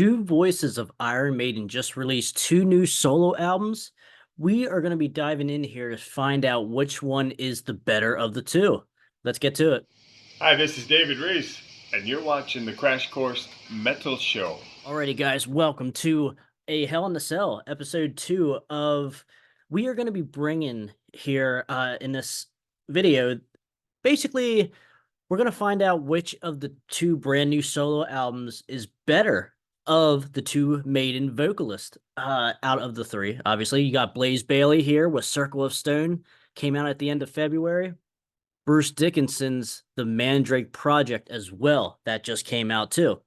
two voices of Iron Maiden just released two new solo albums. We are going to be diving in here to find out which one is the better of the two. Let's get to it. Hi, this is David Reese, and you're watching the Krash Kourse Metal Show. Alrighty, guys, welcome to a Hell in the Cell, episode 2 of. We are going to be bringing here in this video. Basically, we're going to find out which of the two brand new solo albums is better of the two Maiden vocalists out of the three. Obviously, you got Blaze Bayley here with Circle of Stone, came out at the end of February. Bruce Dickinson's The Mandrake Project as well, that just came out too.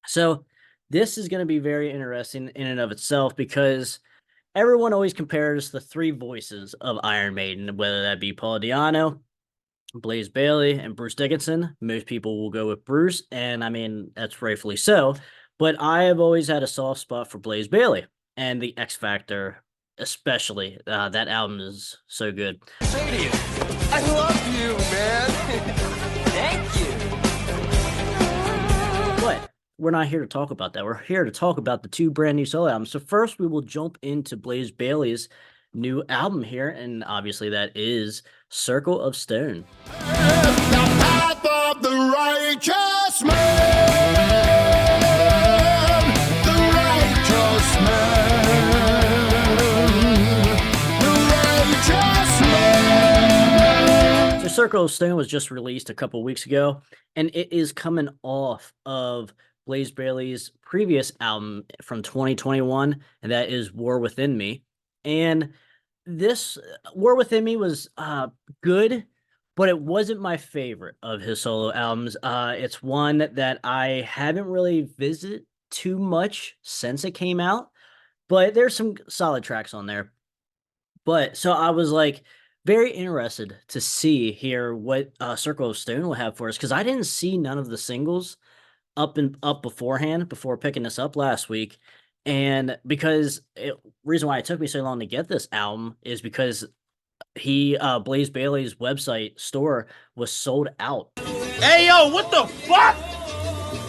So this is going to be very interesting in and of itself because everyone always compares the three voices of Iron Maiden, whether that be Paul Di'Anno, Blaze Bayley, and Bruce Dickinson. Most people will go with Bruce, and I mean, that's rightfully so. But I have always had a soft spot for Blaze Bayley and the X Factor, especially. That album is so good. Say to you, I love you, man. Thank you. But we're not here to talk about that. We're here to talk about the two brand new solo albums. So first, we will jump into Blaze Bayley's new album here, and obviously that is Circle of Stone. The path of the righteous man. The righteous man. The righteous man. So Circle of Stone was just released a couple weeks ago, and it is coming off of Blaze Bayley's previous album from 2021, and that is War Within Me. And this War Within Me was good, but it wasn't my favorite of his solo albums. It's one that I haven't really visited too much since it came out, but there's some solid tracks on there. But so I was like very interested to see here what Circle of Stone will have for us, because I didn't see none of the singles up beforehand before picking this up last week. And because reason why it took me so long to get this album is because Blaze Bayley's website store was sold out. Hey, yo, what the fuck?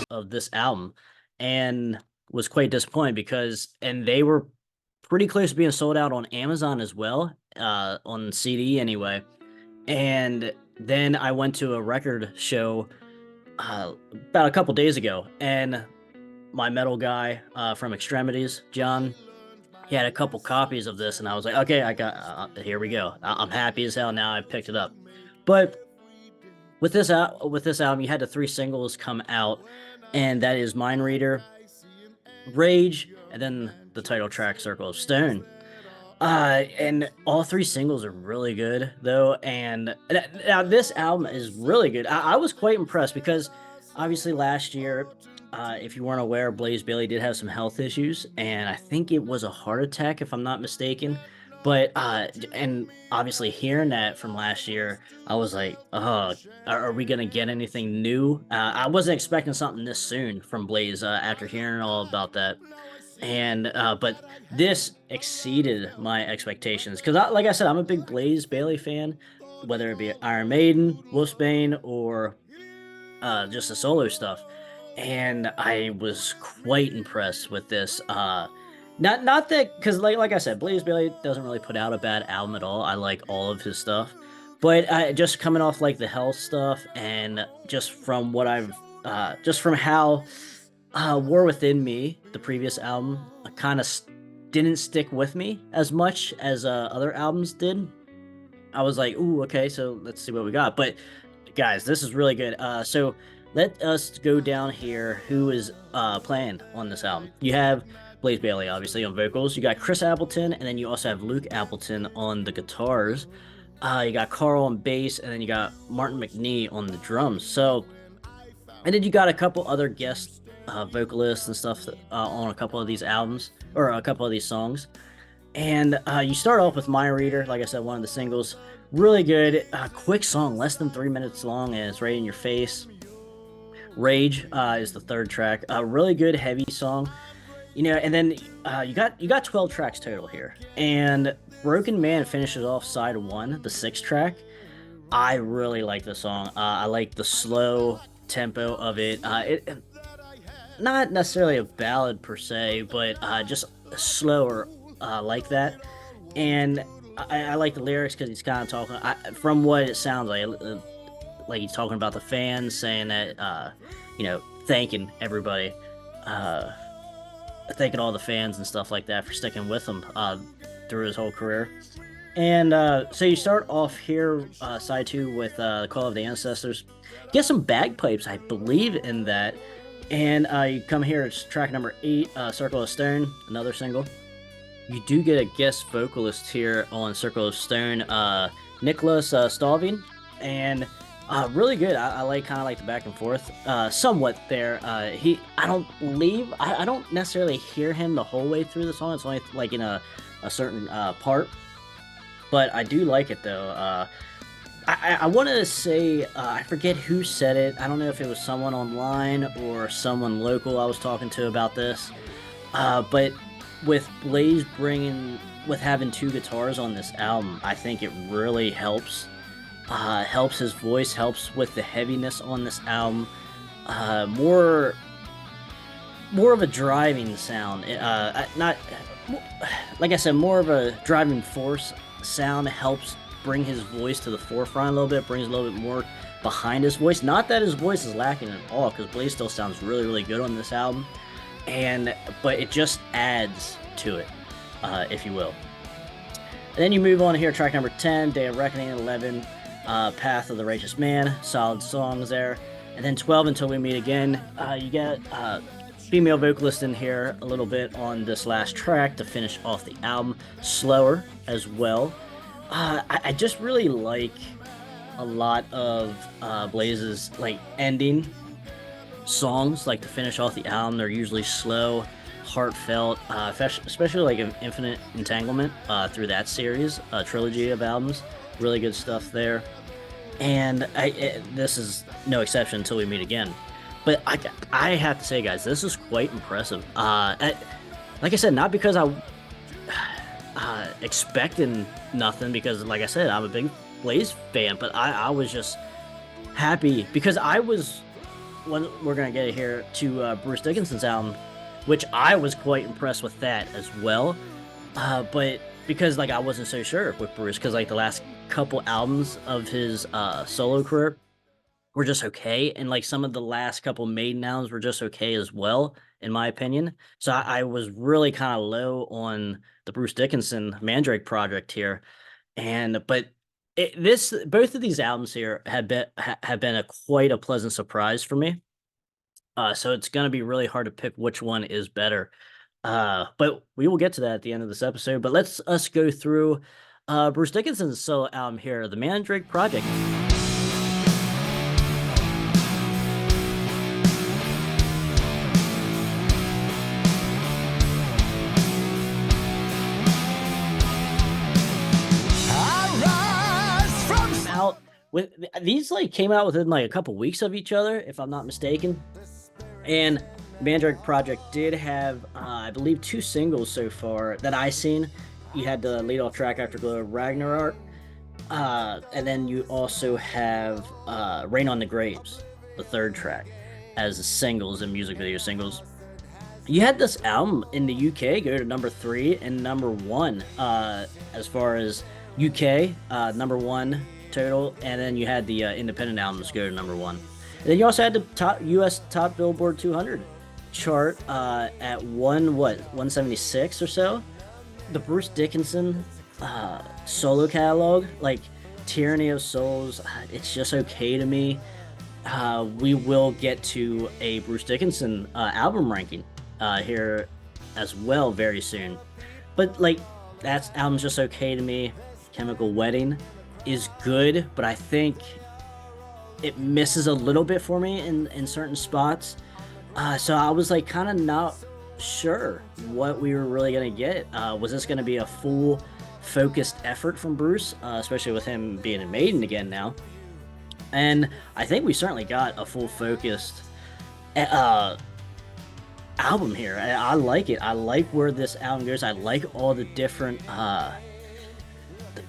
Of this album, and was quite disappointed and they were pretty close to being sold out on Amazon as well, on CD anyway. And then I went to a record show about a couple days ago, and my metal guy from Extremities, John, he had a couple copies of this, and I was like, okay, I got here we go. I'm happy as hell now I picked it up. But with this album, you had the three singles come out, and that is Mind Reader, Rage, and then the title track Circle of Stone. And all three singles are really good though, and now this album is really good. I was quite impressed because obviously last year, if you weren't aware, Blaze Bayley did have some health issues, and I think it was a heart attack if I'm not mistaken. But and obviously hearing that from last year, I was like, oh, are we gonna get anything new? I wasn't expecting something this soon from Blaze after hearing all about that. And but this exceeded my expectations because, like I said, I'm a big Blaze Bayley fan, whether it be Iron Maiden, Wolfsbane, or just the solo stuff. And I was quite impressed with this. Not that, because like I said, Blaze Bayley doesn't really put out a bad album at all. I like all of his stuff, but just coming off like the health stuff, and just from what just from how War Within Me, the previous album, kind of didn't stick with me as much as other albums did. I was like, ooh, okay, so let's see what we got. But guys, this is really good. So let us go down here. Who is playing on this album? You have Blaze Bayley, obviously, on vocals. You got Chris Appleton, and then you also have Luke Appleton on the guitars. You got Carl on bass, and then you got Martin McNee on the drums. So, and then you got a couple other guest vocalists and stuff on a couple of these albums, or a couple of these songs. And you start off with My Reader, like I said, one of the singles. Really good, quick song, less than 3 minutes long, and it's right in your face. Rage is the third track. A really good, heavy song. And then you got 12 tracks total here. And Broken Man finishes off side 1, the 6th track. I really like the song. I like the slow tempo of it. not necessarily a ballad per se, but just slower like that. And I like the lyrics because he's kind of talking. From what it sounds like he's talking about the fans, saying that thanking everybody, uh, thanking all the fans and stuff like that for sticking with him through his whole career. And so you start off here, side two, with the Call of the Ancestors. Get some bagpipes, I believe, in that. And you come here, it's track number 8, Circle of Stone, another single. You do get a guest vocalist here on Circle of Stone, Nicholas Stalvin, and really good. I like kind of like the back and forth, somewhat there. I don't necessarily hear him the whole way through the song. It's only like in a certain part, but I do like it though. I wanted to say, I forget who said it. I don't know if it was someone online or someone local I was talking to about this. But with Blaze with having 2 guitars on this album, I think it really helps. Helps his voice, helps with the heaviness on this album. More of a driving sound. Not like I said, more of a driving force sound helps bring his voice to the forefront a little bit, brings a little bit more behind his voice. Not that his voice is lacking at all, because Blaze still sounds really, really good on this album. But it just adds to it, if you will. And then you move on here, track number 10, Day of Reckoning, 11, Path of the Righteous Man, solid songs there. And then 12, Until We Meet Again. You get female vocalist in here a little bit on this last track to finish off the album, slower as well. I just really like a lot of Blaze's like ending songs, like to finish off the album. They're usually slow, heartfelt, especially like Infinite Entanglement through that series, trilogy of albums. Really good stuff there. And this is no exception Until We Meet Again. But I have to say, guys, this is quite impressive. Like I said, not because I expecting nothing, because like I said, I'm a big Blaze fan, but I was just happy because when we're gonna get it here to Bruce Dickinson's album, which I was quite impressed with that as well. But because like I wasn't so sure with Bruce, because like the last couple albums of his solo career were just okay, and like some of the last couple Maiden albums were just okay as well, in my opinion. So I was really kind of low on the Bruce Dickinson Mandrake project here, but both of these albums here have been quite a pleasant surprise for me. So it's gonna be really hard to pick which one is better. But we will get to that at the end of this episode. But let's go through Bruce Dickinson's solo album here, the Mandrake Project. With these like came out within like a couple weeks of each other, if I'm not mistaken. And Mandrake Project did have, I believe, 2 singles so far that I seen. You had the lead off track, Afterglow of Ragnarok, and then you also have Rain on the Graves, the 3rd track, as singles and music video singles. You had this album in the UK go to number 3 and number 1 as far as UK, number 1 total, and then you had the independent albums go to number 1. And then you also had the US top Billboard 200 chart at 176 or so. The Bruce Dickinson solo catalog, like Tyranny of Souls, it's just okay to me. We will get to a Bruce Dickinson album ranking here as well very soon. But like, that album's just okay to me. Chemical Wedding is good, but I think it misses a little bit for me in certain spots. So I was like kind of not sure what we were really going to get. Was this going to be a full focused effort from Bruce, especially with him being in Maiden again now? And I think we certainly got a full focused album here. I like it. I like where this album goes. I like all the different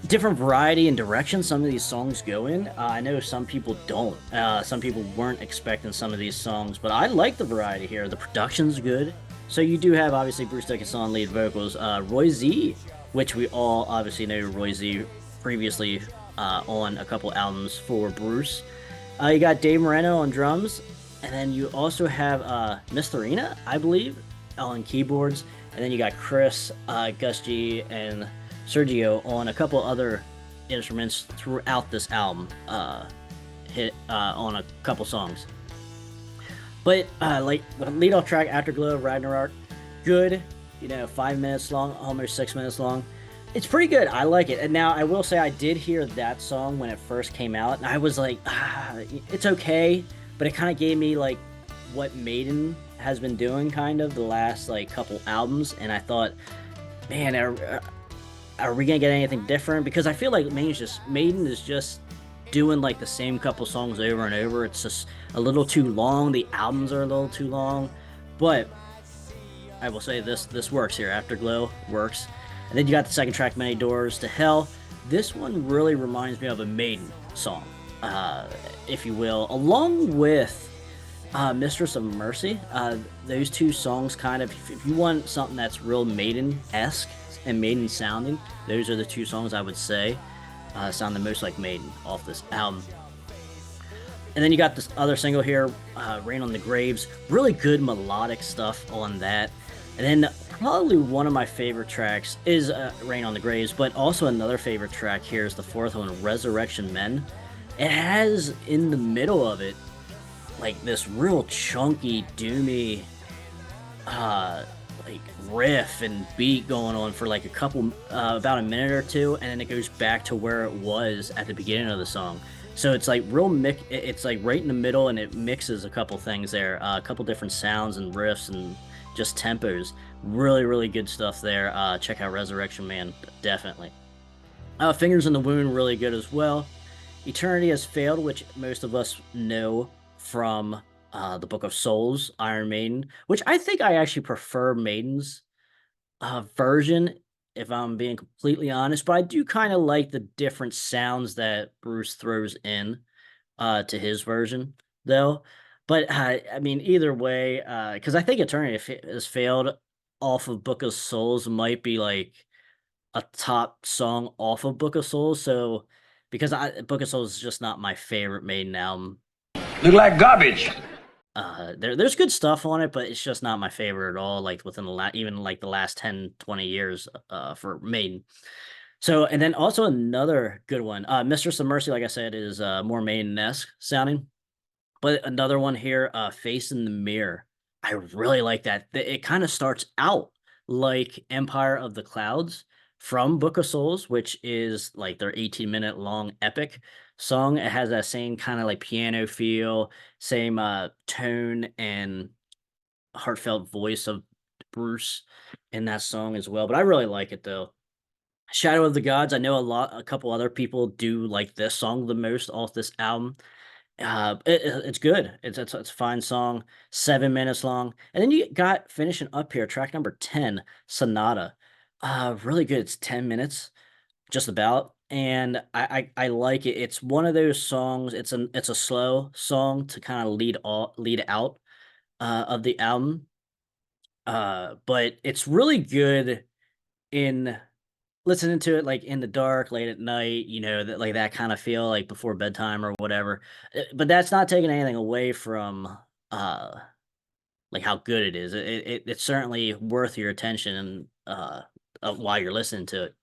different variety and direction some of these songs go in. I know some people don't. Some people weren't expecting some of these songs, but I like the variety here. The production's good. So you do have obviously Bruce Dickinson on lead vocals, Roy Z, which we all obviously know Roy Z previously on a couple albums for Bruce. You got Dave Moreno on drums, and then you also have Miss Farina, I believe, on keyboards, and then you got Chris, Gus G, and Sergio on a couple other instruments throughout this album, hit on a couple songs. But like the lead off track, Afterglow, Ragnarok, good. 5 minutes long, almost 6 minutes long. It's pretty good. I like it. And now I will say I did hear that song when it first came out, and I was like, it's okay, but it kind of gave me like what Maiden has been doing kind of the last like couple albums, and I thought, man, are we gonna get anything different? Because I feel like Maiden is just doing like the same couple songs over and over. It's just a little too long. The albums are a little too long, but I will say this works here. Afterglow works. And then you got the second track, Many Doors to Hell. This one really reminds me of a Maiden song, if you will, along with Mistress of Mercy. Those two songs kind of, if you want something that's real Maiden-esque and Maiden sounding, those are the two songs I would say sound the most like Maiden off this album. And then you got this other single here, Rain on the Graves. Really good melodic stuff on that. And then probably one of my favorite tracks is Rain on the Graves, but also another favorite track here is the fourth one, Resurrection Men. It has in the middle of it like this real chunky, doomy like riff and beat going on for like a couple about a minute or two, and then it goes back to where it was at the beginning of the song. So it's like it's like right in the middle, and it mixes a couple things there, a couple different sounds and riffs and just tempos. Really, really good stuff there. Check out Resurrection Man, definitely. Fingers in the Wound, really good as well. Eternity Has Failed, which most of us know from the Book of Souls, Iron Maiden, which I think I actually prefer Maiden's version, if I'm being completely honest. But I do kind of like the different sounds that Bruce throws in to his version, though. But I mean, either way, because I think Eternity Has Failed off of Book of Souls might be like a top song off of Book of Souls. So because Book of Souls is just not my favorite Maiden album. Look like garbage. There's good stuff on it, but it's just not my favorite at all. Like within even like the last 10, 20 years, for Maiden. So, and then also another good one, Mistress of Mercy, like I said, is more Maiden-esque sounding. But another one here, Face in the Mirror. I really like that. It kind of starts out like Empire of the Clouds from Book of Souls, which is like their 18-minute long epic song. It has that same kind of like piano feel, same tone and heartfelt voice of Bruce in that song as well. But I really like it though. Shadow of the Gods, I know a couple other people do like this song the most off this album. It's good. It's a fine song, 7 minutes long. And then you got finishing up here, track number 10, Sonata. Really good. It's 10 minutes, just about. And I like it. It's one of those songs. It's a slow song to kind of lead out of the album. But it's really good in listening to it like in the dark, late at night, that like that kind of feel like before bedtime or whatever. But that's not taking anything away from like how good it is. It's certainly worth your attention while you're listening to it.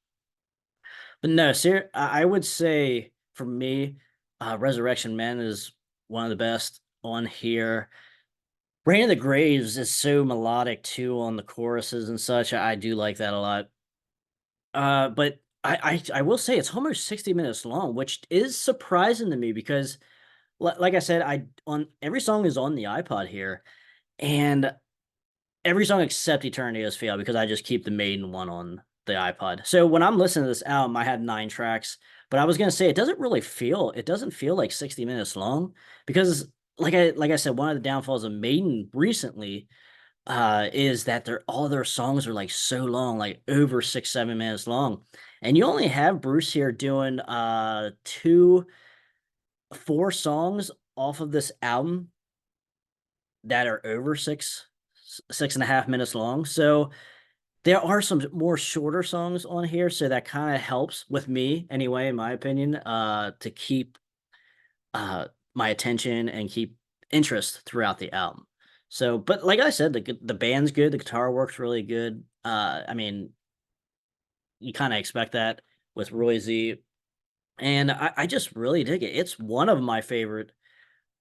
But no, I would say for me, Resurrection Men is one of the best on here. Rain of the Graves is so melodic too on the choruses and such. I do like that a lot. But I will say it's almost 60 minutes long, which is surprising to me because like I said, I on every song is on the iPod here, and every song except Eternity Has Failed, because I just keep the Maiden one on the iPod. So when I'm listening to this album, I have 9 tracks, but I was gonna say it doesn't feel like 60 minutes long because like I said, one of the downfalls of Maiden recently is that all their songs are like so long, like over 6, 7 minutes long. And you only have Bruce here doing 4 songs off of this album that are over 6.5 minutes long. So there are some more shorter songs on here, so that kind of helps with me anyway, in my opinion, to keep uh my attention and keep interest throughout the album. So, but like I said, the band's good, the guitar works really good. I mean, you kind of expect that with Roy Z, and I just really dig it. It's one of my favorite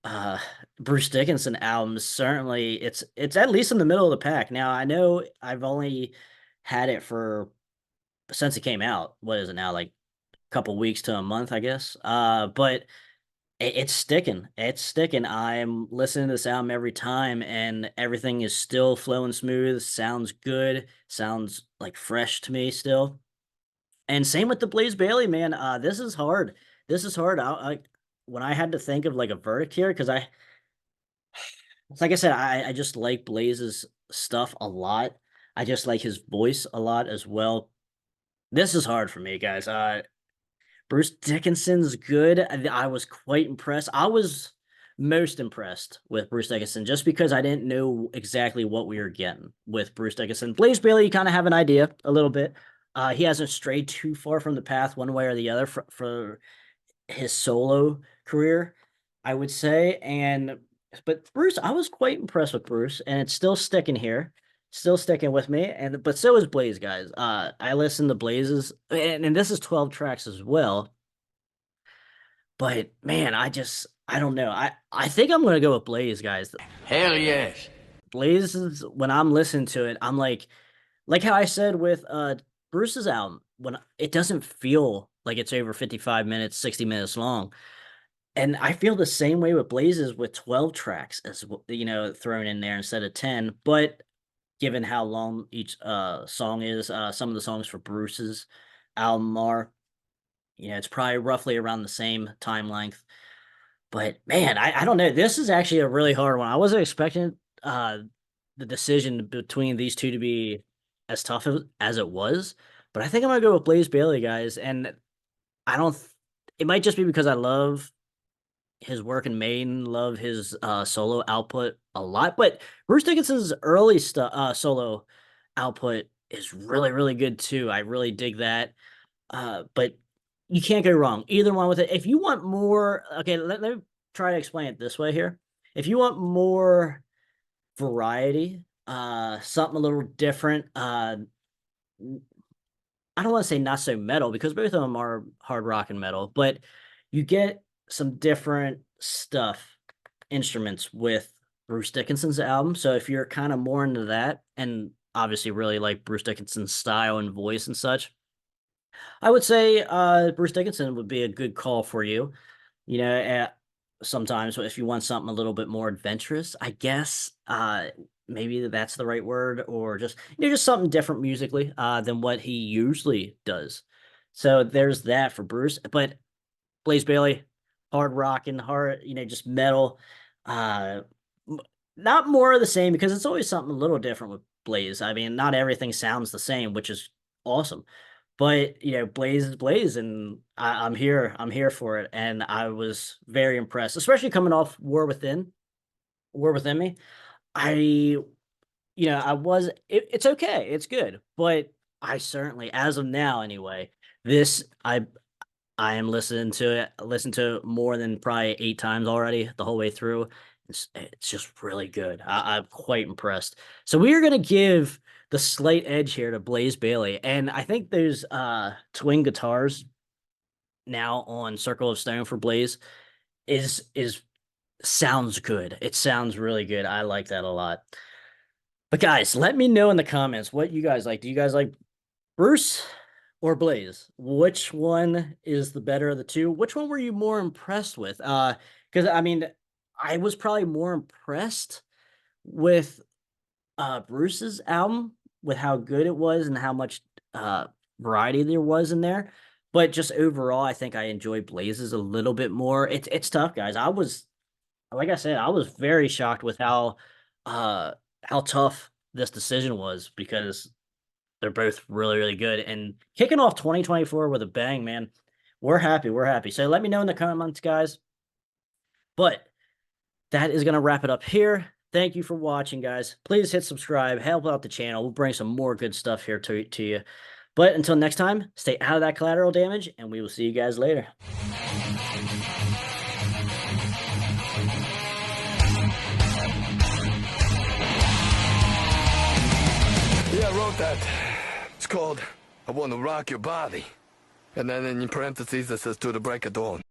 uh Bruce Dickinson albums. Certainly, it's at least in the middle of the pack. Now, I know I've only had it for since it came out. What is it now? Like a couple weeks to a month, I guess. But it's sticking. It's sticking. I'm listening to this album every time, and everything is still flowing smooth. Sounds good. Sounds like fresh to me still. And same with the Blaze Bayley, man. This is hard. This is hard. When I had to think of like a verdict here, because like I said, I just like Blaze's stuff a lot. I just like his voice a lot as well. This is hard for me, guys. Bruce Dickinson's good. I was quite impressed. I was most impressed with Bruce Dickinson just because I didn't know exactly what we were getting with Bruce Dickinson. Blaze Bayley, you kind of have an idea a little bit. He hasn't strayed too far from the path one way or the other for his solo career, I would say. And but Bruce, I was quite impressed with Bruce, and it's still sticking here, still sticking with me. And but so is Blaze, guys. I listened to Blaze's, and this is 12 tracks as well. But man, I don't know. I think I'm gonna go with Blaze, guys. Hell yes. Blaze is when I'm listening to it, I'm like how I said with Bruce's album, when it doesn't feel like it's over 55 minutes, 60 minutes long. And I feel the same way with Blazes with 12 tracks as thrown in there instead of 10. But given how long each song is, some of the songs for Bruce's album are, it's probably roughly around the same time length. But man, I don't know. This is actually a really hard one. I wasn't expecting the decision between these two to be as tough as it was. But I think I'm gonna go with Blaze Bayley, guys. And I don't. It might just be because I love his work in Maiden, love his solo output a lot. But Bruce Dickinson's early stuff, solo output is really, really good too. I really dig that. But you can't go wrong either one with it. If you want more, okay, let me try to explain it this way here. If you want more variety, something a little different, I don't want to say not so metal because both of them are hard rock and metal, but you get some different stuff, instruments with Bruce Dickinson's album. So if you're kind of more into that and obviously really like Bruce Dickinson's style and voice and such, I would say Bruce Dickinson would be a good call for you. You know, sometimes if you want something a little bit more adventurous, I guess maybe that's the right word, or just just something different musically than what he usually does. So there's that for Bruce. But Blaze Bayley, hard rock and hard, just metal. Uh, Not more of the same because it's always something a little different with Blaze. I mean, not everything sounds the same, which is awesome. But Blaze is Blaze, and I'm here. I'm here for it, and I was very impressed, especially coming off War Within Me. I, I was. It's okay. It's good, but I certainly, as of now, anyway, this I am listening to it. I listened to it more than probably 8 times already the whole way through. It's just really good. I'm quite impressed. So we are gonna give the slight edge here to Blaze Bayley, and I think there's twin guitars now on Circle of Stone for Blaze. Is sounds good. It sounds really good. I like that a lot. But guys, let me know in the comments what you guys like. Do you guys like Bruce or Blaze? Which one is the better of the two? Which one were you more impressed with? Because I mean, I was probably more impressed with Bruce's album, with how good it was and how much variety there was in there. But just overall, I think I enjoyed Blaze's a little bit more. It's tough, guys. I was, like I said, I was very shocked with how tough this decision was, because they're both really, really good. And kicking off 2024 with a bang, man. We're happy. We're happy. So let me know in the comments, guys. But that is going to wrap it up here. Thank you for watching, guys. Please hit subscribe. Help out the channel. We'll bring some more good stuff here to you. But until next time, stay out of that collateral damage, and we will see you guys later. Yeah, I wrote that. It's called I Want to Rock Your Body. And then in parentheses it says to the break of dawn.